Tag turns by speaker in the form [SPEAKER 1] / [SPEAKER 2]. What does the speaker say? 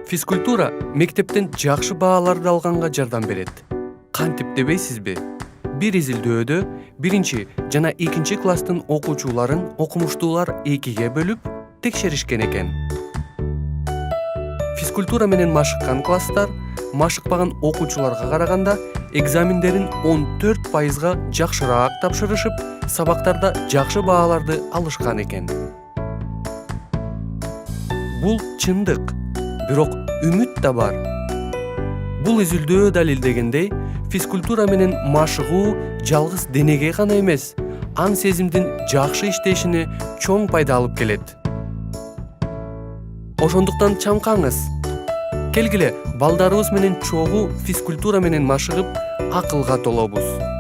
[SPEAKER 1] Физкультура мектептен жакшы бааларды алганга жардам берет. Кантип дебейсизби? Бир изилдөөдө 1 жана 2 класстын окуучуларын окумуштуулар 2ге бөлүп текшеришкен экен. Физкультура менен машыккан класстар машыкпаган окуучуларга караганда экзамендерин 14%га жакшыраак тапшырышып, сабактарда жакшы бааларды алышкан экен. Бул чындык, бирок үмүт да бар. Бул изилдөө далилдегендей, физкультура менен машыгуу жалгыз денеге гана эмес, аң сезимдин жакшы иштешине чоң пайда алып келет. Ошондуктан чамкаңыз. Келгиле балдарыбыз менен чогуу физкультура менен машыгып, акылга толобуз.